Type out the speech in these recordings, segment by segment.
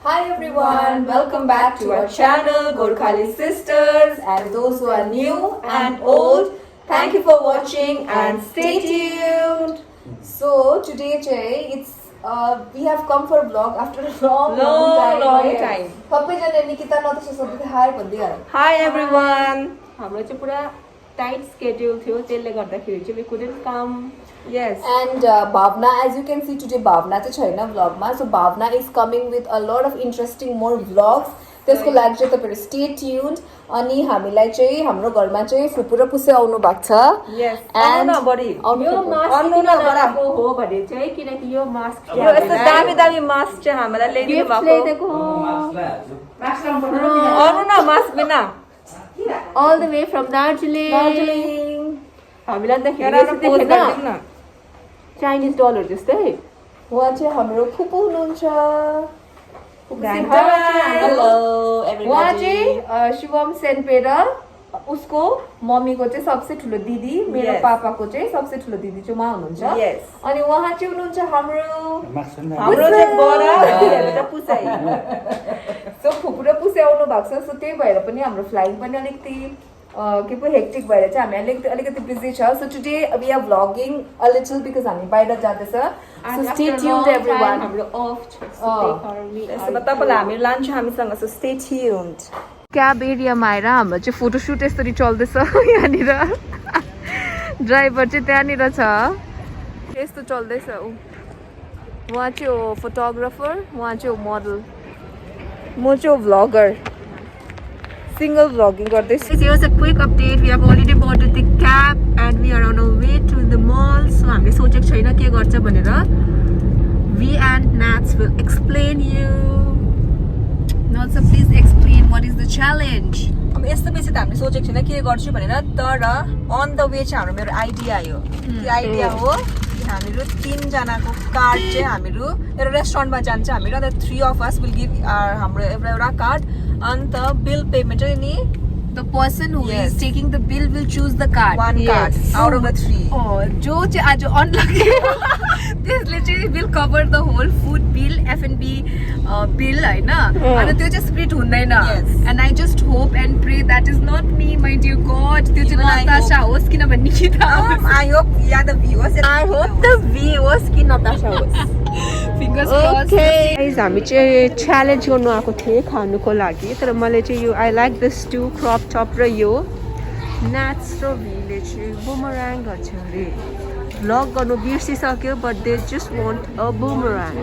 Hi everyone, welcome back to our channel Gorkhali Sisters, and those who are new and old, thank you for watching and stay tuned. So today Jay, we have come for a vlog after a long time. सबैजना निकिता नताशा सोध्दै हाय भन्दिहाल. Hi everyone. हाम्रो चाहिँ पुरा tight schedule थियो त्यसले गर्दाखेरि चाहिँ we couldn't come. Yes. And Bhavna, as you can see today, Bhavna चाहिँ छैन vlogमा. So Bhavna is coming with a lot of interesting more vlogs. त्यसको लागि चाहिँ तपाईहरु stay tuned. अनि हामीलाई चाहिँ हाम्रो घरमा चाहिँ फुपू र पुसे आउनु भएको छ. Yes. And यो मास्क किन लगाएको हो भने चाहिँ किनकि यो मास्क यो यस्तो दामी मास्क चाहिँ हामीलाई ल्याइदिनु भएको. अरु न मास्क बिना. All the way from Darjeeling. हामीलाई त हेरेर Chinese dollar जस्तै. उहाँ चाहिँ हाम्रो फुपू हुनुहुन्छ. Hello everybody. उहाँ चाहिँ शिवम सेनपेरा, उसको मम्मीको चाहिँ सबसे ठुलो दिदी, मेरो पापाको चाहिँ सबसे ठुलो दिदी चाहिँ उहाँ हुनुहुन्छ. अनि उहाँ चाहिँ हुनुहुन्छ हाम्रो चाहिँ बडा त पुसाइ. सो फुपू र पुसे आउनु भएको छ. सो त्यही भएर पनि हाम्रो फ्लाइङ पनि अलिकति के पो हेक्टिक भएर चाहिँ हामी अलिकति बिजी छ. So today we are vlogging a little because हामी बाहिर जाँदैछ. So stay tuned everyone. हाम्रो अफ छ. यसो तपाईलाई हामी लान्छौँ हामीसँग. सो स्टे ट्युन्ड. क्याब एरियामा आएर हाम्रो चाहिँ फोटोसुट यसरी चल्दैछ यहाँनिर. ड्राइभर चाहिँ त्यहाँनिर छ. यस्तो चल्दैछ. उहाँ चाहिँ हो फोटोग्राफर, उहाँ चाहिँ हो मोडल, म चाहिँ हो भ्लगर. सिंगल vlogging गर्दैछु. Here's a quick update. We have already boarded the cab and we are on our way to the mall. So हामीले सोचेको छैन के गर्छ भनेर. We and Nats will explain you. Also please explain what is the challenge. अब यस्तो बेसी त हामीले सोचेको छैन के गर्छु भनेर. तर अन द वे चाहिँ हाम्रो मेरो आइडिया आयो. त्यो आइडिया हो कि हामीहरू 3 जनाको कार्ड चाहिँ हामीहरू एउटा रेस्टुरेन्टमा जान्छ. हामीहरू the 3 of us will give हाम्रो एउटा card. And the bill payment The person who is taking the bill will choose the card. One card out of the 3. Oh, जो चाहिँ आज unlucky त्यसले चाहिँ will cover the whole food bill, F&B bill हैन. अनि त्यो चाहिँ split हुँदैन. And I just hope and pray that is not me, my dear God. त्यो चाहिँ नताशा होस् किनभने Nikita. I hope the viewers. I hope the viewers कि नताशा होस्. Fingers crossed. गाइस हामी चाहिँ च्यालेन्ज गर्नु आएको थिए खानुको लागि. तर मैले चाहिँ यो I like this too crop top र यो नाट्स र भीले चाहिँ बुमराङ गर्छ अरे. भ्लग गर्नु बिर्सिसक्यो but they just want a boomerang.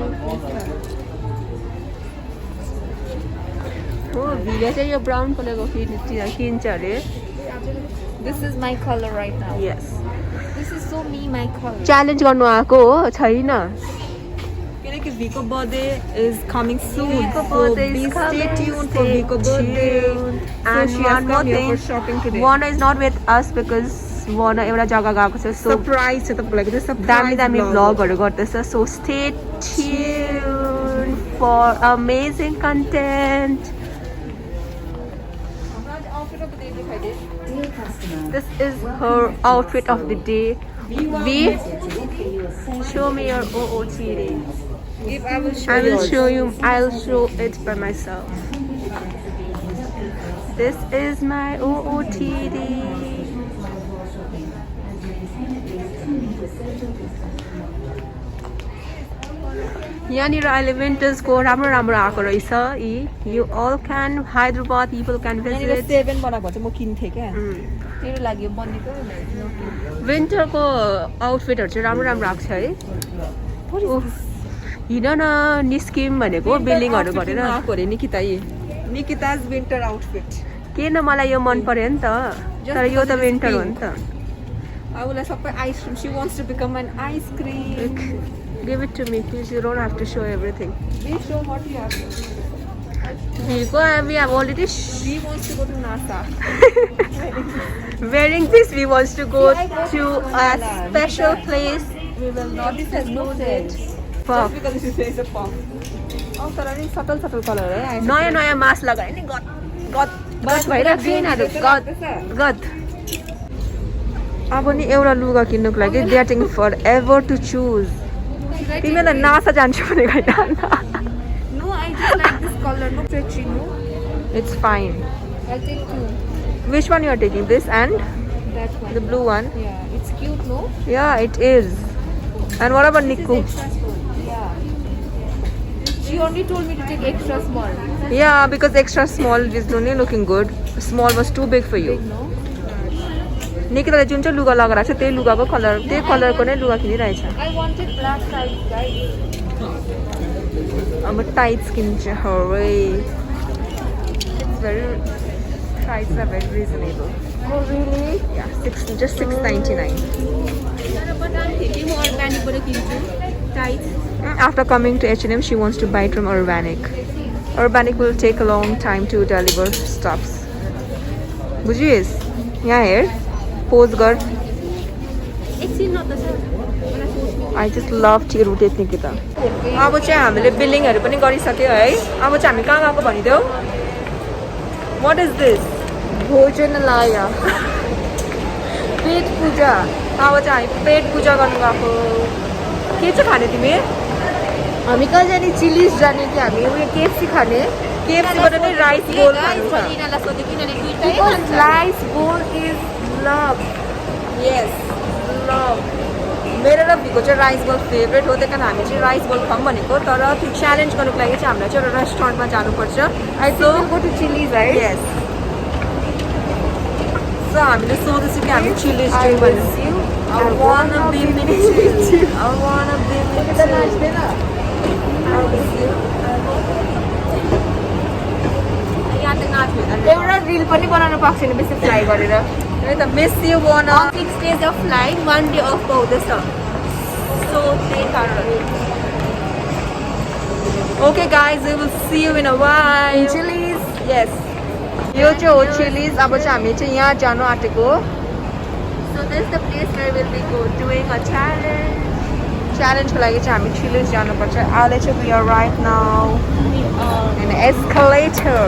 हो भीले चाहिँ यो ब्राउन कलरको किन्छ अरे. This is my color right now. Yes. This is so me, my color. Challenge गर्नु आएको हो छैन. किनकि भीको birthday is coming soon. Stay tuned for Viko birthday. And she has come here for shopping today. Wana is not with us because Wana एउटा जग्गा गएको छ. So surprise छ तपाईलाई. This is दामी vlogहरु गर्दैछ. So stay tuned for amazing content. This is her outfit of the day. V, show me your OOTD. I will show you. I'll show it by myself. This is my OOTD. यहाँनिर अहिले विन्टर्सको राम्रो आएको रहेछ. You all can Hyderabad people can visit. 7 बनाएको चाहिँ म किन्थे क्या. तेरो लागि बनेको विन्टरको आउटफिटहरु चाहिँ राम्रो आएको छ है. हिँड न निस्किम भनेको बिल्डिङहरु गरेर आएको अरे निकिता's winter outfit. किन मलाई यो मन पर्यो नि त. तर यो त विन्टर हो नि त. आउला सबै ice cream. She wants to become an ice cream. Give it to me please. You don't have to show everything. We show what you have. We have already. We wants to go to NASA. Wearing this, we wants to go to a special place. We will not disclose it. Puff. Because this is a puff. Oh, sorry, subtle color है. नयाँ mask लगाए नि गद भइरहेको छ यिनीहरू. गद अब नि एउटा लुगा किन्नुको लागि getting forever to choose. तिमीलाई नासा जान्छु भनेको होइन. No, I just like this color, no stretchy, no. It's fine. I'll take two. Which one you are taking? This and That one. the blue one? Yeah, it's cute, no? Yeah, it is. And what about Niku? Extra small. Yeah. She only told me to take extra small. Yeah, because extra small is only looking good. Small was too big for you. Big, no? निकिताले जुन चाहिँ लुगा लगाएको छ त्यही लुगाको colour त्यही कलरको नै लुगा किनिरहेछ I wanted black size, guys. अब टाइट्स किन्छ हरे It's very prices are very reasonable. Oh, really? Yeah, just $6.99. But I'm thinking more organic, but I tight. After coming to H&M, she wants to buy it from Urbanic. Urbanic will take a long time to deliver stuffs. बुझिस् यहाँ हेर pose गर It's not the same. I just love T rotate Nikita अब चाहिँ हामीले बिलिङहरू पनि गरिसक्यो है अब चाहिँ हामी कहाँ गएको भनिदेऊ What is this? भोजनालय पेट पूजा अब चाहिँ हामी पेट पूजा गर्नु गएको के चाहिँ खाने तिमी हामी कहाँ जाने चिलिज जाने कि हामी उयो केएफसी खाने केएफसीबाट नै राइस बोल खानु छ Because rice bowl is love. Yes, love. मेरो र भिको चाहिँ राइस बोल फेभरेट हो त्यही कारण हामी चाहिँ राइस बोल खाऊँ भनेको तर त्यो च्यालेन्ज गर्नुको लागि चाहिँ हामीलाई चाहिँ एउटा रेस्टुरेन्टमा जानुपर्छ I think we'll go to Chili's, right? Yes. So हामीले सोच्दैछु कि हामी चिलिज I जाउँ will भनेर see you. I wanna be with you. I wanna be with you. I will see you. यहाँ त नाच हुँदैन एउटा रिल पनि बनाउनु पाएको छैन बेसी फ्लाइ गरेर है त मिस यु वाना 6 days of flying, 1 day off पाउँदैछ So त्यही कारण Okay guys, we will see you in a while. Chili's. Yes. यो चाहिँ हो चिलिज अब चाहिँ हामी चाहिँ यहाँ जानु आँटेको So this is the place where we'll be doing a challenge. च्यालेन्जको लागि चाहिँ हामी चिलिज जानुपर्छ अहिले चाहिँ we are right now in escalator.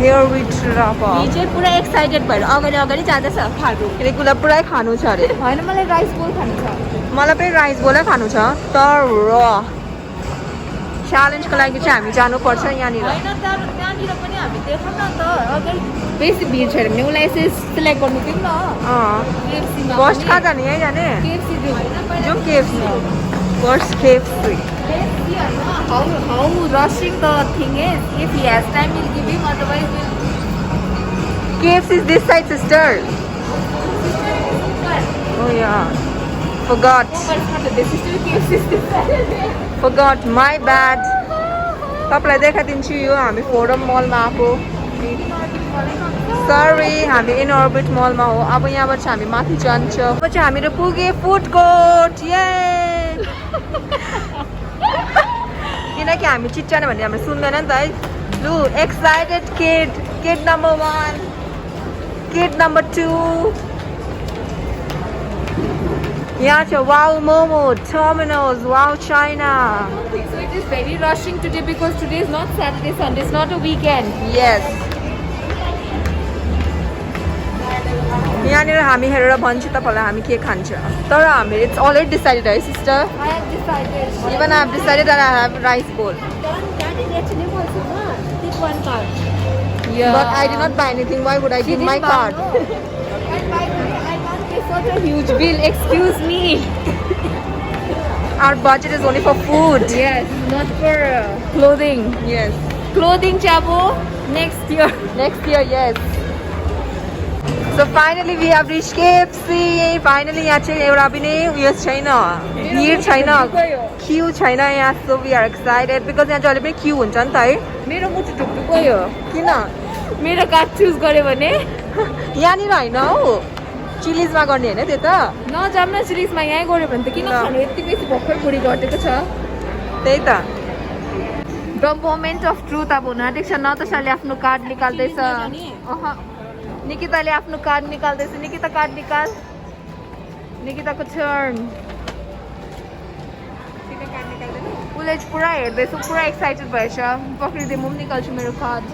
Here we travel. हामी चाहिँ पुरा एक्साइटेड भएर अगाडि अगाडि जाँदैछ खानु किनकि पुरै खानु छ अरे होइन मलाई राइस बोल खानु छ मलाई पनि राइस बोलै खानु छ तर च्यालेन्जको लागि चाहिँ हामी जानुपर्छ यहाँनिर होइन त्यहाँनिर पनि हामी देखौँ न त अगर बेसी भिड छैन भने उसलाई यसो सिलेक्ट गर्नु दिउँ न केएफसीमा फर्स्ट कहाँ जाने यहीँ जाने केएफसी जाउँ KFC first KFC How rushing the thing is. If he has time, we'll give him. Otherwise, we'll. KFC is this side, sister. Oh yeah, forgot. This is still KFC. Forgot. My bad. तपाईँलाई देखाइदिन्छु यो हामी forum मलमा आएको सरी हामी इन orbit मलमा हो अब यहाँबाट चाहिँ हामी माथि जान्छ अब चाहिँ हामीहरू पुगे फुड कोर्ट ये किनकि हामी चिच्चाने भने हाम्रो सुन्दैन नि त है लु excited kid number 1 kid number 2 यहाँ छ wow momo terminals wow China So it is very rushing today because today is not Saturday, Sunday. It's not a weekend. Yes यहाँनिर हामी हेरेर भन्छु तपाईँलाई हामी के खान्छ तर हामी इट्स अलरेडी डिसाइडेड है sister I have decided. Even I have decided that I have rice bowl That is actually also not. Take one card. But I did not buy anything why would I give my card I can't pay such a huge bill. Excuse me. Our budget is only for food Yes, not for clothing. Yes Clothing, Chabo. Next year. Next year, yes. So finally we have reached KFC. Finally यहाँ चाहिँ एउटा पनि उयो छैन भिड छैन क्यु छैन यहाँ so we are excited because यहाँ चाहिँ अहिले पनि क्यु हुन्छ नि त है मेरो मुटु ढुक्नु गयो किन मेरो कार्ड चुज गर्यो भने यहाँनिर होइन हौ चिलिजमा गर्ने होइन त्यो त नजाम न सिरिजमा यहीँ गऱ्यो भने त किन ल। खानु यति बेसी भर्खर बुढी घटेको छ त्यही त द मोमेन्ट अफ ट्रुथ अब हुन आँटेको छ नतासाले आफ्नो कार्ड निकाल्दैछ निकिताले आफ्नो कार्ड निकाल्दैछ निकिता कार्ड निकाल निकिताको टर्न उसले चाहिँ पुरा हेर्दैछ पुरा एक्साइटेड भएछ पक्रिँदै म पनि निकाल्छु मेरो कार्ड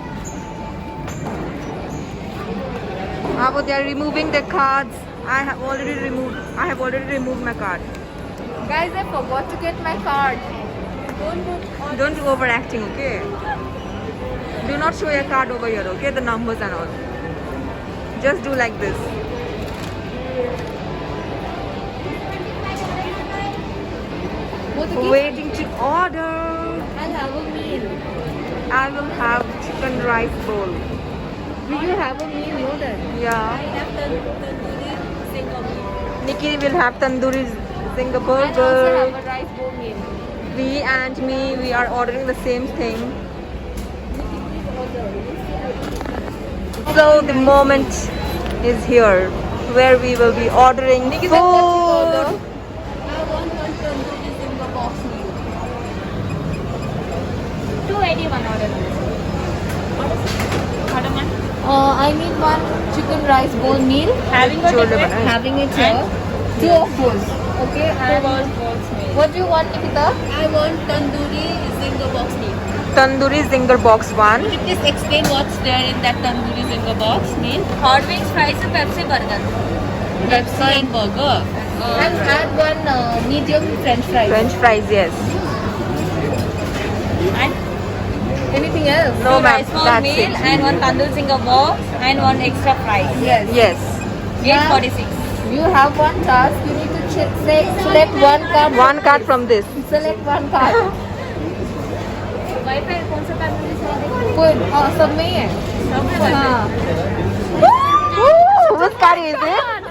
अब they are removing the cards. I have already removed my card. Guys, I forgot to get my card. Don't do overacting, okay? Do not show your card over here, okay? The numbers and all. Just do like this. Waiting to order. I'll have a meal. I will have chicken rice bowl. Will you have a meal? No, then. Yeah. have tandoori Singapore. Nikki will have tandoori Singapore. And also have a rice bowl meal. We and me, we are ordering the same thing. So the moment is here where we will be ordering Nikki, food. I want one tandoori Singapore meal. 281 order. I need one chicken rice bowl meal. Having Having it here. Two of those. Okay. And what do you want, Nikita? I want tandoori zinger box meal. Tandoori zinger box 1. Could you please explain what's there in that tandoori zinger box meal? Hot wings, fries, and Pepsi burger. Pepsi and burger. And add one medium French fries. French fries, yes. And anything else? No, Two ma'am. rice bowl That's meal it. and one tandoor zinger box and one extra fries. Yes. Yes. 846. You have one task. You need to select one card. One card from this. Select one card. Wi-Fi कौन सा card मुझे select Good. सब में ही है. सब में हाँ. Whose card is it?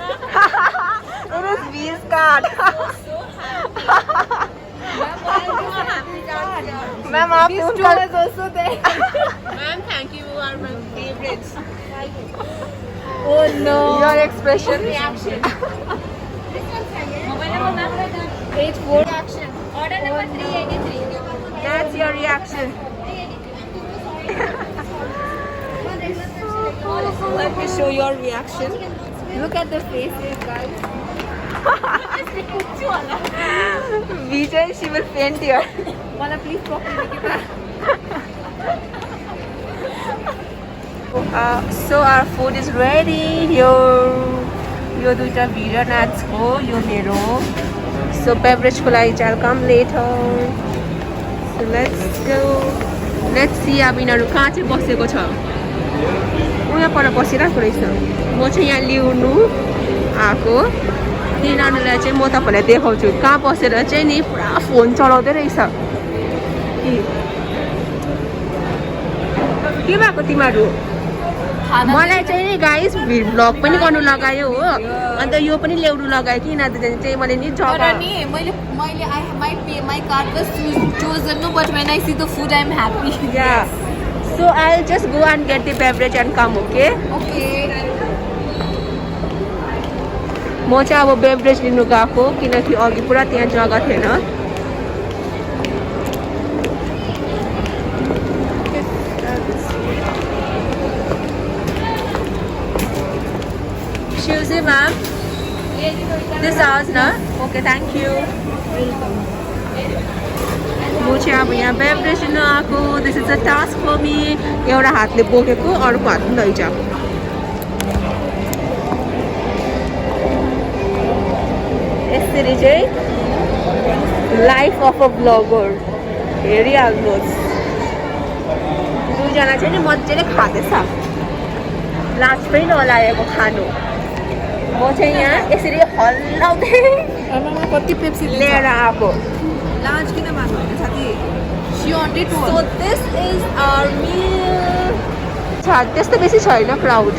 It is V's card. Ma'am, आप This उनका tool is also there. Ma'am, thank you. You are my favorites. Oh no. your expression. Reaction. Mobile number ma'am. 84. Reaction. Order number 383. That's your reaction. Let me show your reaction. Look at the faces, guys. Vijay, she will faint here. Wanna please properly Nikita? So our food is ready. यो दुईटा video नाचको यो मेरो. So beverage को लागि I'll come later. So let's go. Let's see अब यिनीहरू कहाँ चाहिँ बसेको छ. उहाँ पर बसिरहेको रहेछ. म चाहिँ यहाँ लिउनु आएको. यिनीहरूलाई चाहिँ म तपाईँलाई देखाउँछु कहाँ बसेर चाहिँ नि पुरा फोन चलाउँदै रहेछ. के भएको तिमीहरू? मलाई चाहिँ नि गाइस भ्लग पनि गर्नु लगायो हो. अन्त यो पनि ल्याउनु लगायो कि यिनीहरू चाहिँ मैले नि जग्गा I might pay my card was chosen, no, but when I see the food, I'm happy. Yeah. So I'll just go and get the beverage and come, okay? Okay. म चाहिँ अब बेभरेज लिनु गएको किनकि अघि पुरा त्यहाँ जग्गा थिएन. Excuse me, ma'am. This ours, na? Okay, thank you. म चाहिँ अब यहाँ बेभरेज लिनु आएको. दिस इज अ टास्क फर मी. एउटा हातले बोकेको अर्को हातले लैजा. यसरी चाहिँ लाइफ अफ अ ब्लगर हेरिहाल्नुहोस्. दुईजना चाहिँ नि मजाले खाँदैछ. लाज पनि नलागेको खानु. म चाहिँ यहाँ यसरी हल्लाउँदै कति पेप्सी लिएर आएको. लाज किन माग्नु साथी? She wanted to. So this is our meal. त्यस्तो बेसी छैन क्राउड.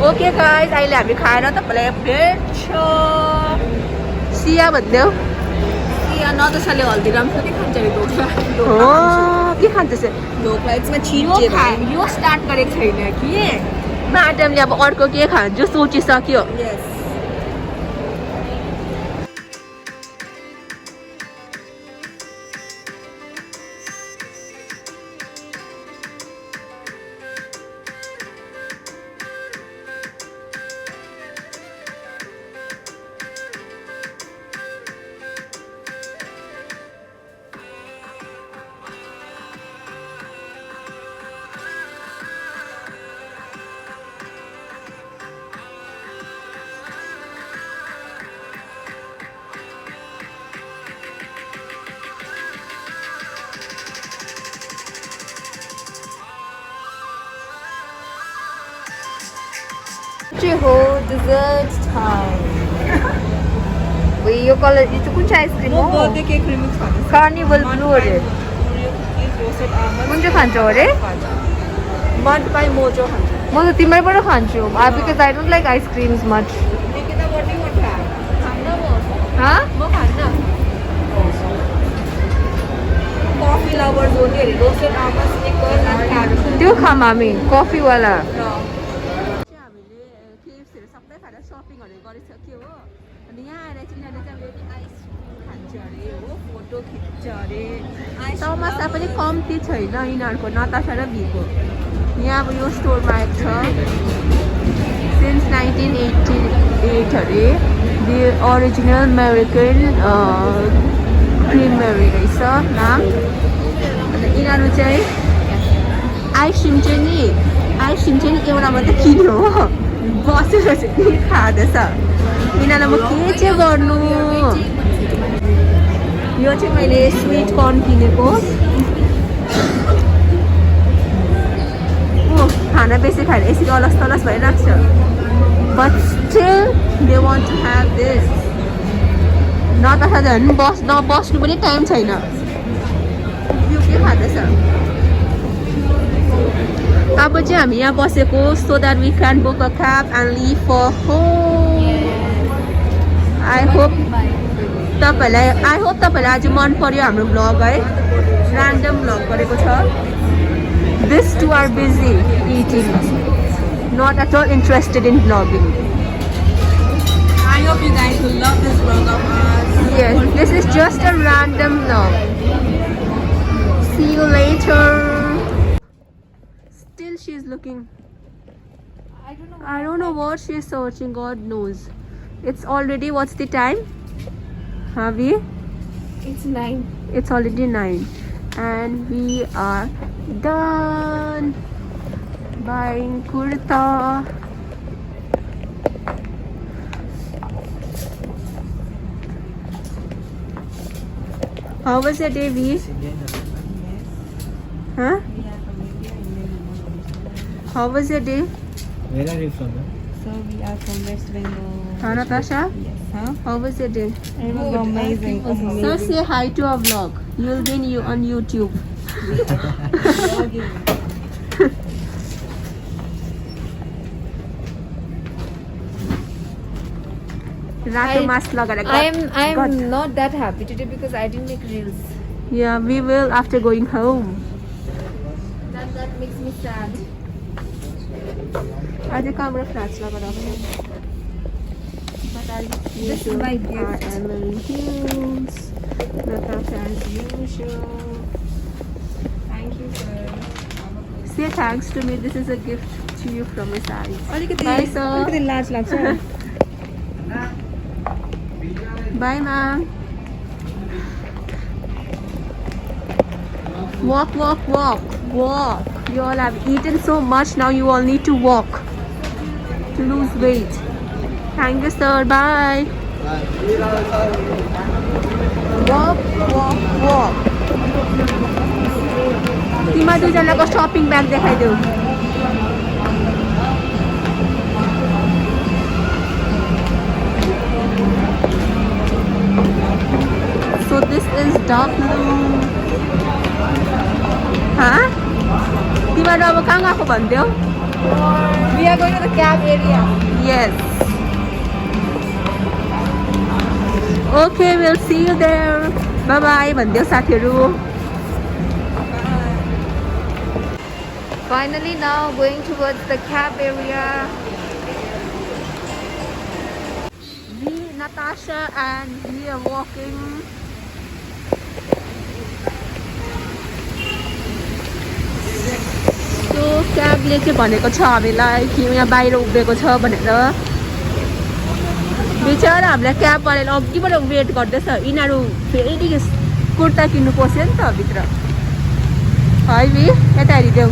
ओके गाइस, अहिले हामी खाएर तपाईँलाई भेट्छौँ. सिया भनिदेऊ. या नदोसाले हल्दीराम पनि खान्छ नि ढोक्ला. हो के खान्छ? ढोक्ला यसमा छिट यो स्टार्ट गरेको छैन कि म्याडमले अब अर्को के खान्छ सोचिसक्यो. Yes. चाहिँ हो dessert time. यो कलर यो चाहिँ कुन चाहिँ आइसक्रिम हो? बर्थडे केक रिमिक्स खान्छ कार्निभल ब्लू अरे कुन चाहिँ खान्छौ अरे? मड बाई मोजो खान्छ म त तिम्रैबाट खान्छु because I don't like ice creams much. Nikita birthday मट खान्न म खान्न कफी लभर्स हो नि अरे roasted almond snicker and caramel त्यो खाम हामी कफीवाला. हामीले केएफसीहरू सबै खाएर सपिङहरू गरिसक्यो हो अनि यहाँ आएर चाहिँ यिनीहरूले चाहिँ अब आइसक्रिम खान्छ अरे हो फोटो खिच्छ अरे तमासा पनि कम्ती छैन यिनीहरूको नतासा र भिको. यहाँ अब यो स्टोरमा आएको छ सिन्स 1988 अरे दि ओरिजिनल अमेरिकन क्रिमेरी रहेछ नाम. अन्त यिनीहरू चाहिँ आइसक्रिम चाहिँ नि एउटा मात्रै किन्यो हो बसेर चाहिँ खाँदैछ. यिनीहरूलाई म के चाहिँ गर्नु. यो चाहिँ मैले स्विट कर्न किनेको. खाना बेसी खाएर यसरी अलस तलस भइरहेको छ but still they want to have this. Natasha झन् बस्नु पनि टाइम छैन यो के खाँदैछ. अब चाहिँ हामी यहाँ बसेको so that we can book a cab and leave for home. I hope तपाईँलाई आज मन पर्यो हाम्रो भ्लग है. ऱ्यान्डम भ्लग गरेको छ. These two are busy eating, not at all interested in vlogging. I hope you guys will love this vlog of us. Yes, this is just a random vlog. See you later. Still she's looking. I don't know what she's searching, God knows. It's already, what's the time? Havi? It's 9. It's already 9. And we are done buying kurta. How was your day, V? Huh? How was your day? Where are you from? So we are from West Bengal. Huh, Natasha? Yes, huh? How was your day? It was amazing. So say hi to our vlog. You'll be on YouTube. Rato mask lagara. I'm not that happy today because I didn't make reels. Yeah, we will after going home. That makes me sad. आज camera flash lagara. But This is my gift. Emily Hughes. Natasha as usual. Thank you, sir. Say thanks to me. This is a gift to you from my side. अलिकति Bye, sir. अलिकति लाज लाग्छ. Bye, ma'am. Walk, walk, walk, walk. You all have eaten so much. Now you all need to walk to lose weight. Thank you, sir. Bye. Walk, walk, walk. तिमीलाई दुईजनाको shopping bag देखाइदेऊ. So this is dark blue. Huh? तिमीहरू अब कहाँ गएको भन्थ्यौ? We are going to the cab area. Yes. Okay, we'll see you there. Bye bye भन्थ्यौ साथीहरू. Finally now going towards the cab area. We, Natasha and we are walking. So क्याबले चाहिँ भनेको छ हामीलाई कि यहाँ बाहिर उभिएको छ भनेर. बिचरा हामीलाई क्याबवालाले अघिबाट वेट गर्दैछ. यिनीहरू फेरि कुर्ता किन्नु पस्यो नि त भित्र. है बी यता हेरिदेऊ.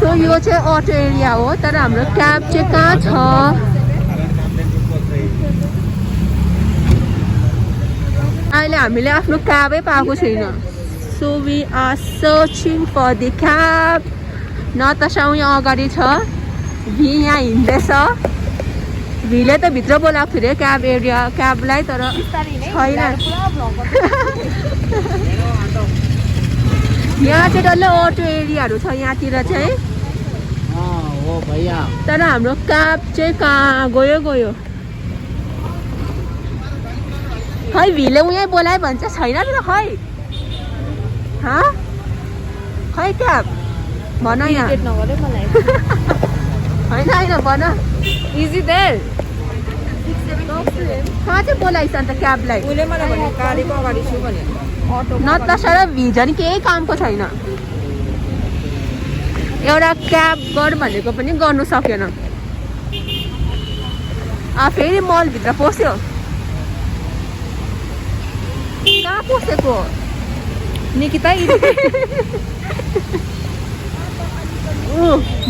सो यो चाहिँ अटो एरिया हो तर हाम्रो क्याब चाहिँ कहाँ छ? अहिले हामीले आफ्नो क्याबै पाएको छैन. So we are searching for the cab Natasha यहाँ अगाडि छ भी यहाँ हिँड्दैछ भीले त भित्र बोलाएको थियो अरे क्याब एरिया क्याबलाई तर छैन यहाँ चाहिँ डल्लै अटो एरियाहरू छ यहाँतिर चाहिँ तर हाम्रो क्याब चाहिँ कहाँ गयो खै भिले उहीँ बोलायो भन्छ छैन नि त खै खै क्याब भन यहाँ होइन भन इजी देयर कहाँ चाहिँ बोलाइस अन्त क्याबलाई उसले मलाई भने गाडीको अगाडि छु भने नतासा र भिजन केही कामको छैन एउटा क्याब गर भनेको पनि गर्नु सकेन फेरि मलभित्र पस्यो कहाँ पसेको निकिता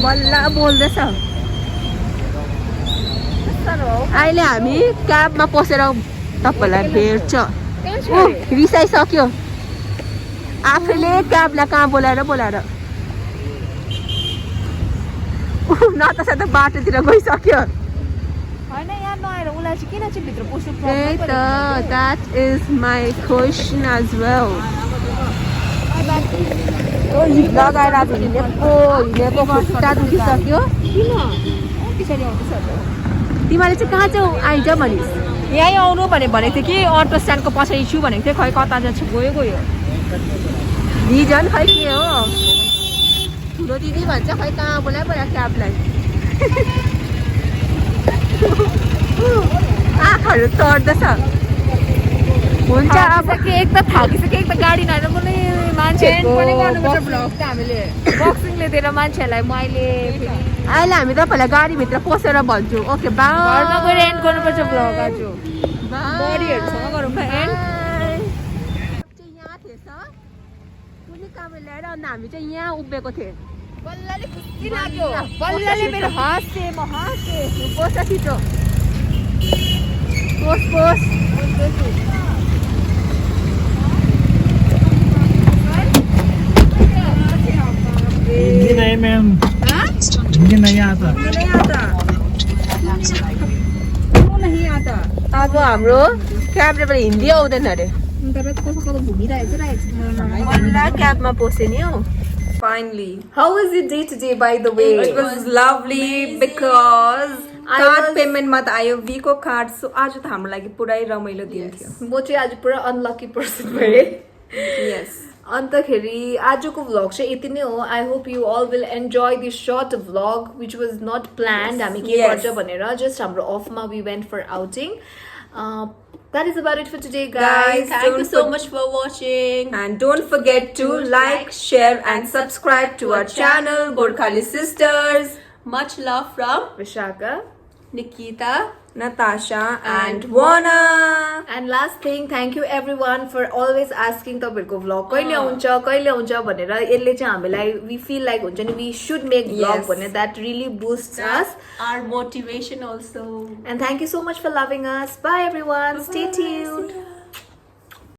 बल्ल बोल्दैछ अहिले हामी क्याबमा पसेर तपाईँलाई भेट्छ रिसाइसक्यो आफैले क्याबलाई कहाँ बोलाएर नतासा त बाटोतिर गइसक्यो होइन यहाँ नआएर उसलाई चाहिँ किन चाहिँ भित्र पस्नु त्यही त that is my question as well लगाएर आज हिँडेको खुट्टा दुखिसक्यो तिमीले चाहिँ कहाँ चाहिँ आइज भनिस् यहीँ आउनु भनेको थियो कि अटो स्ट्यान्डको पछाडि छु भनेको थिएँ खै कता जान्छ गयो भिजन खै के हो ठुलो दिदी भन्छ खै कहाँ बोलायो क्याबलाई आँखाहरू चढ्दैछ हुन्छ अब एक त थाकिसक्यो एक त गाडी नआएर पनि मान्छे पनि गर्नुपर्छ भ्लग त हामीले बक्सिङले दिएर मान्छेहरूलाई म अहिले हामी तपाईँलाई गाडीभित्र पसेर भन्छु ओके घरमा गएर एन्ड गर्नुपर्छ भ्लग आज बडीहरूसँग गरौँ न एन्ड यहाँ थिएछ कुनै काम ल्याएर अन्त हामी चाहिँ यहाँ उभिएको थिएँ बल्लले खुसी लाग्यो बल्लले मेरो हाँसे म हाँसे पोस छिटो पोस हिंदी नहीं मैम हिंदी नहीं आता नहीं आता अब हाम्रो क्याबले पनि हिन्दी आउँदैन अरे तर कस्तो कस्तो घुमिरहेको क्याबमा पस्यो नि हौ Finally, how was your day today? By the way, it was lovely because card payment मा त आयो वीको कार्ड सो आज त हाम्रो लागि पुरै रमाइलो दिन थियो म चाहिँ आज पुरा अनलकी पर्सन भएँ यस अन्तखेरि आजको भ्लग चाहिँ यति नै हो I hope you all will enjoy this short vlog which was not planned हामी के गर्छ भनेर जस्ट हाम्रो अफमा we went for outing that is about it for today guys thank you so much for watching and don't forget to like, share and subscribe to our channel Gorkhali Sisters. Much love from Vishaka, Nikita, Natasha and Wana. And last thing, thank you everyone for always asking तपाईहरुको vlog कहिले आउँछ भनेर यसले चाहिँ हामीलाई we feel like हुन्छ नि we should make vlog भने that really boosts us, our motivation also. and thank you so much for loving us. Bye everyone. Stay tuned.